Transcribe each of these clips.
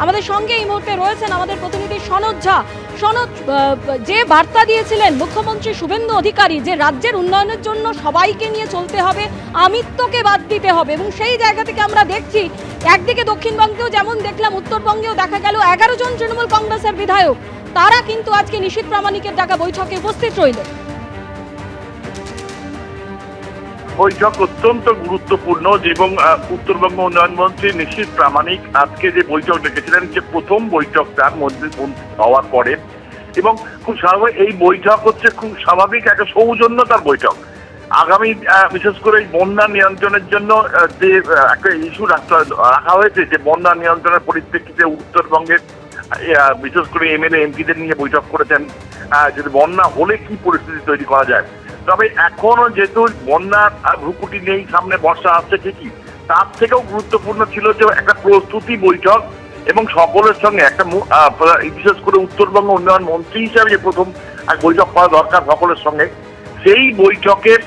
আমাদের সঙ্গে এই মুহূর্তে রয়েছেন আমাদের প্রতিনিধি সনদ ঝা। সনদ, যে বার্তা দিয়েছিলেন মুখ্যমন্ত্রী শুভেন্দু অধিকারী যে রাজ্যের উন্নয়নের জন্য সবাইকে নিয়ে চলতে হবে, আমিত্বকে বাদ দিতে হবে, এবং সেই জায়গা থেকে আমরা দেখছি একদিকে দক্ষিণবঙ্গেও যেমন দেখলাম, উত্তরবঙ্গেও দেখা গেল 11 জন তৃণমূল কংগ্রেসের বিধায়ক তারা কিন্তু আজকে নিশীথ প্রামাণিকের ডাকা বৈঠকে উপস্থিত রইলেন। বৈঠক অত্যন্ত গুরুত্বপূর্ণ এবং উত্তরবঙ্গ উন্নয়ন মন্ত্রী নিশীথ প্রামাণিক আজকে যে বৈঠক ডেকেছিলেন, যে প্রথম বৈঠক তার মধ্যে হওয়ার পরে, এবং খুব স্বাভাবিক এই বৈঠক হচ্ছে খুব স্বাভাবিক একটা সৌজন্যতার বৈঠক। আগামী বিশেষ করে এই বন্যা নিয়ন্ত্রণের জন্য যে একটা ইস্যু রাখা হয়েছে, যে বন্যা নিয়ন্ত্রণের পরিপ্রেক্ষিতে উত্তরবঙ্গের বিশেষ করে এমএলএ এমপিদের নিয়ে বৈঠক করেছেন, যদি বন্যা হলে কি পরিস্থিতি তৈরি করা যায়। তবে এখনো যেহেতু বন্যার ভ্রুকুটি নেই, সামনে বর্ষা আসছে ঠিকই, তার থেকেও গুরুত্বপূর্ণ ছিল যে একটা প্রস্তুতি বৈঠক এবং সকলের সঙ্গে একটা বিশেষ করে উত্তরবঙ্গ উন্নয়ন মন্ত্রী হিসাবে যে প্রথম বৈঠক করা দরকার সকলের সঙ্গে, সেই বৈঠকের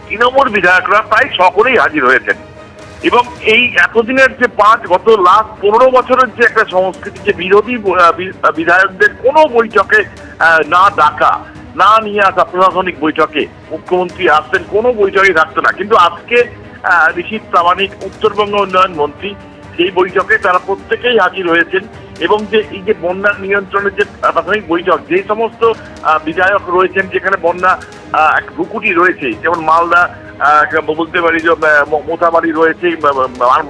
তৃণমূল বিধায়করা প্রায় সকলেই হাজির হয়েছেন। এবং এই এতদিনের যে গত লাস্ট 15 বছরের যে একটা সংস্কৃতি, যে বিরোধী বিধায়কদের কোনো বৈঠকে না ডাকা, না নিয়ে আসা, প্রশাসনিক বৈঠকে মুখ্যমন্ত্রী আসতেন, কোনো বৈঠকেই থাকতো না, কিন্তু আজকে নিশীথ প্রামাণিক উত্তরবঙ্গ উন্নয়ন মন্ত্রী সেই বৈঠকে তারা প্রত্যেকেই হাজির হয়েছেন। এবং যে এই যে বন্যা নিয়ন্ত্রণের যে প্রাথমিক বৈঠক, যে সমস্ত বিধায়ক রয়েছেন যেখানে বন্যা ভ্রুকুটি রয়েছে, যেমন মালদা বলতে পারি যে মোথাবাড়ি রয়েছে,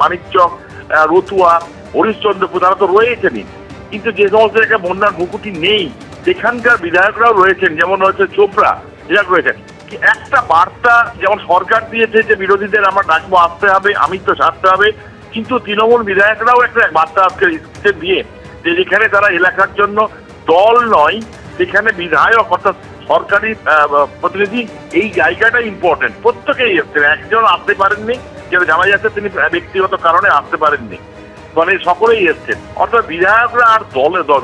মানিকচক, রতুয়া, হরিশ্চন্দ্রপুর, তারা তো রয়েছেনই, কিন্তু যে সমস্ত জায়গায় বন্যার ভ্রুকুটি নেই সেখানকার বিধায়করাও রয়েছেন, যেমন রয়েছে চোপড়া বিধায়ক রয়েছেন। একটা বার্তা যেমন সরকার দিয়েছে যে বিরোধীদের আমরা ডাকবো, আসতে হবে, আমিত্ব সারতে হবে, কিন্তু তৃণমূল বিধায়করাও একটা বার্তা আজকে দিয়ে যে যেখানে তারা এলাকার জন্য দল নয়, সেখানে বিধায়ক অর্থাৎ সরকারি প্রতিনিধি, এই জায়গাটা ইম্পর্টেন্ট। প্রত্যেকেই এসছেন, একজন আসতে পারেননি, যেটা জানা যাচ্ছে তিনি ব্যক্তিগত কারণে আসতে পারেননি, মানে সকলেই এসছেন। অর্থাৎ বিধায়করা আর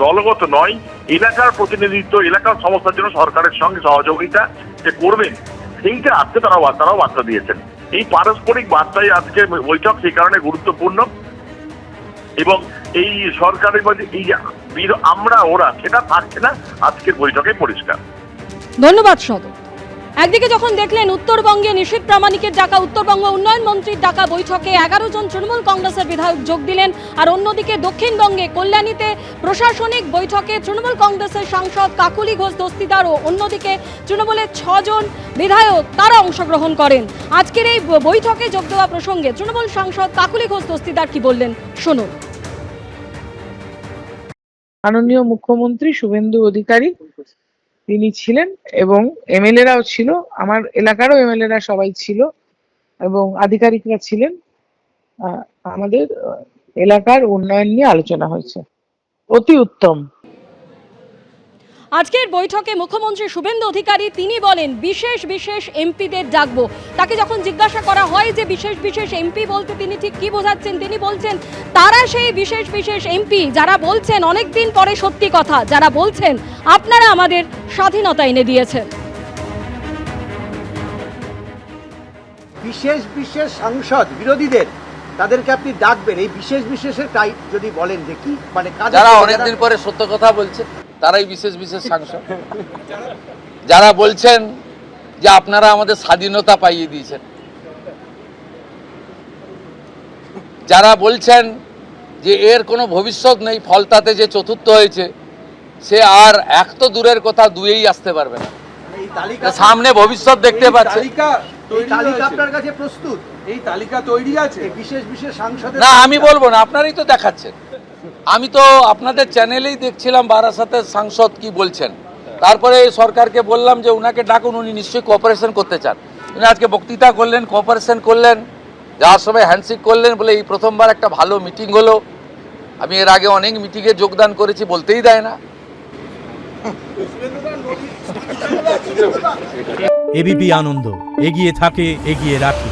দলগত নয়, এলাকার প্রতিনিধিত্ব, এলাকার সমস্যার জন্য সরকারের সঙ্গে সহযোগিতা যে করবেন, সেইটা আজকে তারাও বার্তা দিয়েছেন। এই পারস্পরিক বার্তায় আজকে বৈঠক সেই কারণে গুরুত্বপূর্ণ। এবং এই সরকারের মধ্যে এই আমরা ওরা সেটা থাকছে না আজকের বৈঠকে পরিষ্কার। ধন্যবাদ সদর। একদিকে যখন দেখলেন উত্তরবঙ্গে নিশীথ প্রামাণিকের ডাকা উত্তরবঙ্গ উন্নয়ন মন্ত্রীর ডাকা বৈঠকে 11 জন তৃণমূল কংগ্রেসের বিধায়ক যোগ দিলেন, আর অন্যদিকে দক্ষিণবঙ্গে কল্যাণীতে প্রশাসনিক বৈঠকে তৃণমূল কংগ্রেসের সাংসদ কাকুলি ঘোষ দস্তিদার ও অন্যদিকে তৃণমূলের 6 জন বিধায়ক তারা অংশগ্রহণ করেন। আজকের এই বৈঠকে যোগ দেওয়া প্রসঙ্গে তৃণমূল সাংসদ কাকুলি ঘোষ দস্তিদার কি বললেন শুনুন। মাননীয় মুখ্যমন্ত্রী শুভেন্দু অধিকারী তিনি ছিলেন এবং এমএলএরাও ছিল, আমার এলাকারও এমএলএরা সবাই ছিল এবং আধিকারিকরা ছিলেন। আমাদের এলাকার উন্নয়ন নিয়ে আলোচনা হয়েছে, অতি উত্তম। আজকের বৈঠকে মুখ্যমন্ত্রী শুভেন্দু অধিকারী তিনি বলেন বিশেষ বিশেষ এমপিদের ডাকবো। তাকে যখন জিজ্ঞাসা করা হয় যে বিশেষ বিশেষ এমপি বলতে তিনি ঠিক কি বোঝাচ্ছেন, তিনি বলছেন তারা সেই বিশেষ বিশেষ এমপি যারা বলছেন অনেকদিন পরে সত্যি কথা, যারা বলছেন আপনারা আমাদের স্বাধীনতা এনে দিয়েছেন। বিশেষ বিশেষ সাংসদ বিরোধীদের তাদেরকে আপনি ডাকবেন, এই বিশেষ বিশেষের টাইপ যদি বলেন যে কি মানে যারা অনেকদিন পরে সত্য কথা বলছে তারাই বিশেষ বিশেষ সাংসদ। যারা বলছেন যে আপনারা আমাদের স্বাধীনতা পাইয়ে দিয়েছেন, যারা বলছেন যে এর কোনো ভবিষ্যৎ নেই, ফলতাতে যে চতুর্থ হয়েছে সে আর এক তো দূরের কথা, দুয়েই আসতে পারবে না, সামনে ভবিষ্যৎ দেখতে পাচ্ছে। আপনার কাছে প্রস্তুত এই তালিকা তৈরি আছে বিশেষ বিশেষ সাংসদ? না আমি বলবো না, আপনারাই তো দেখাচ্ছেন। আমি তো আপনাদের চ্যানেলেই দেখছিলাম বারাসাতের সাংসদ কি বলছেন, তারপরে সরকারকে বললাম যে উনাকে ডাকুন, উনি নিশ্চয়ই কোঅপারেশন করতে চান। উনি আজকে বক্তৃতা করলেন, কোঅপারেশন করলেন, যাওয়ার সময় হ্যান্ডশেক করলেন, বলে এই প্রথমবার একটা ভালো মিটিং হলো। আমি এর আগে অনেক মিটিংয়ে যোগদান করেছি, বলতেই দেয় না। এবিপি আনন্দ এগিয়ে থাকে, এগিয়ে রাখে।